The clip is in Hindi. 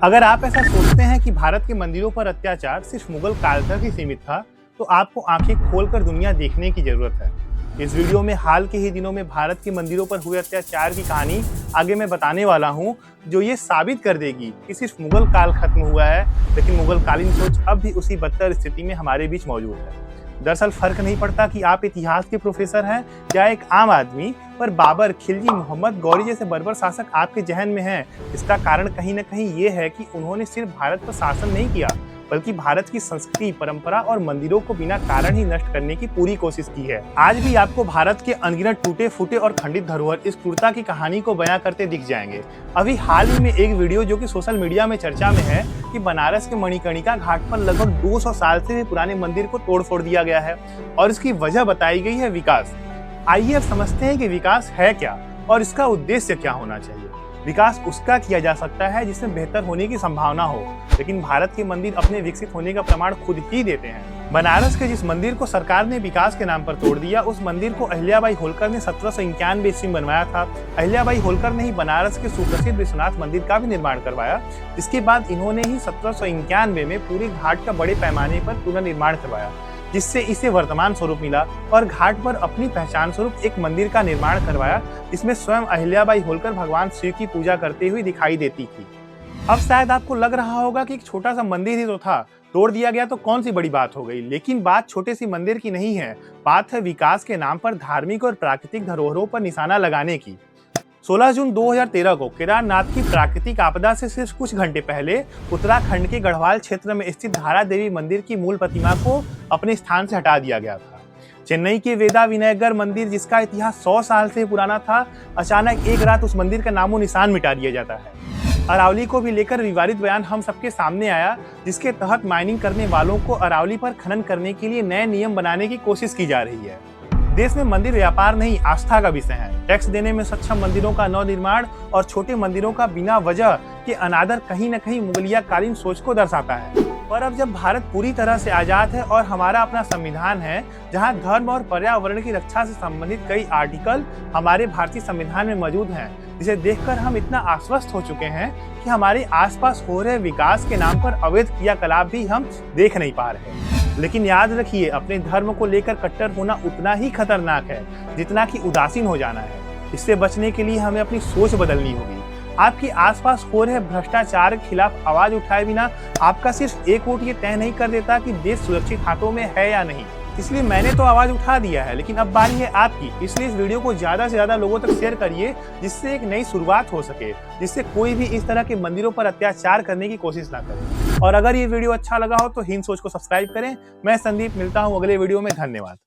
अगर आप ऐसा सोचते हैं कि भारत के मंदिरों पर अत्याचार सिर्फ मुगल काल तक ही सीमित था, तो आपको आंखें खोलकर दुनिया देखने की जरूरत है। इस वीडियो में हाल के ही दिनों में भारत के मंदिरों पर हुए अत्याचार की कहानी आगे मैं बताने वाला हूं, जो ये साबित कर देगी कि सिर्फ मुगल काल खत्म हुआ है, लेकिन मुगल कालीन सोच अब भी उसी बदतर स्थिति में हमारे बीच मौजूद है। दरअसल फर्क नहीं पड़ता कि आप इतिहास के प्रोफेसर हैं या एक आम आदमी, पर बाबर, खिलजी, मोहम्मद गौरी जैसे बर्बर शासक आपके जहन में हैं। इसका कारण कहीं न कहीं ये है कि उन्होंने सिर्फ भारत पर शासन नहीं किया, बल्कि भारत की संस्कृति, परंपरा और मंदिरों को बिना कारण ही नष्ट करने की पूरी कोशिश की है। आज भी आपको भारत के अनगिनत टूटे फूटे और खंडित धरोहर इस क्रूरता की कहानी को बयां करते दिख जाएंगे। अभी हाल ही में एक वीडियो जो कि सोशल मीडिया में चर्चा में है कि बनारस के मणिकर्णिका घाट पर लगभग 200 साल से भी पुराने मंदिर को तोड़-फोड़ दिया गया है और इसकी वजह बताई गई है विकास। आइए अब समझते हैं कि विकास है क्या और इसका उद्देश्य क्या होना चाहिए। विकास उसका किया जा सकता है जिसमें बेहतर होने की संभावना हो, लेकिन भारत के मंदिर अपने विकसित होने का प्रमाण खुद ही देते हैं। बनारस के जिस मंदिर को सरकार ने विकास के नाम पर तोड़ दिया, उस मंदिर को अहिल्याबाई होलकर ने 1791 ईस्वी में बनवाया था। अहिल्याबाई होलकर ने ही बनारस के सुप्रसिद्ध विश्वनाथ मंदिर का भी निर्माण करवाया। इसके बाद इन्होंने ही 1791 में पूरे घाट का बड़े पैमाने पर पुनर्निर्माण करवाया, जिससे इसे वर्तमान स्वरूप मिला और घाट पर अपनी पहचान स्वरूप एक मंदिर का निर्माण करवाया, जिसमें स्वयं अहिल्याबाई होलकर भगवान शिव की पूजा करते हुए दिखाई देती थी। अब शायद आपको लग रहा होगा कि एक छोटा सा मंदिर ही तो था, तोड़ दिया गया तो कौन सी बड़ी बात हो गई। लेकिन बात छोटे सी मंदिर की नहीं है, बात है विकास के नाम पर धार्मिक और प्राकृतिक धरोहरों पर निशाना लगाने की। 16 जून 2013 को केदारनाथ की प्राकृतिक आपदा से सिर्फ कुछ घंटे पहले उत्तराखंड के गढ़वाल क्षेत्र में स्थित धारा देवी मंदिर की मूल प्रतिमा को अपने स्थान से हटा दिया गया था। चेन्नई के वेदा विनायकर मंदिर, जिसका इतिहास 100 साल से पुराना था, अचानक एक रात उस मंदिर का नामो निशान मिटा दिया जाता है। अरावली को भी लेकर विवादित बयान हम सबके सामने आया, जिसके तहत माइनिंग करने वालों को अरावली पर खनन करने के लिए नए नियम बनाने की कोशिश की जा रही है। देश में मंदिर व्यापार नहीं, आस्था का विषय है। टैक्स देने में सक्षम मंदिरों का नवनिर्माण और छोटे मंदिरों का बिना वजह के अनादर कहीं न कहीं मुगलिया कालीन सोच को दर्शाता है। पर अब जब भारत पूरी तरह से आजाद है और हमारा अपना संविधान है, जहां धर्म और पर्यावरण की रक्षा से संबंधित कई आर्टिकल हमारे भारतीय संविधान में मौजूद हैं, जिसे देखकर हम इतना आश्वस्त हो चुके हैं कि हमारे आसपास हो रहे विकास के नाम पर अवैध क्रियाकलाप भी हम देख नहीं पा रहे। लेकिन याद रखिए, अपने धर्म को लेकर कट्टर होना उतना ही खतरनाक है जितना कि उदासीन हो जाना है। इससे बचने के लिए हमें अपनी सोच बदलनी होगी। आपके आसपास हो रहे भ्रष्टाचार के खिलाफ आवाज उठाए बिना आपका सिर्फ एक वोट ये तय नहीं कर देता कि देश सुरक्षित हाथों में है या नहीं। इसलिए मैंने तो आवाज उठा दिया है, लेकिन अब बारी है आपकी। इसलिए इस वीडियो को ज्यादा से ज्यादा लोगों तक शेयर करिए, जिससे एक नई शुरुआत हो सके, जिससे कोई भी इस तरह के मंदिरों पर अत्याचार करने की कोशिश ना करे। और अगर ये वीडियो अच्छा लगा हो तो हिंद सोच को सब्सक्राइब करें। मैं संदीप, मिलता हूँ अगले वीडियो में। धन्यवाद।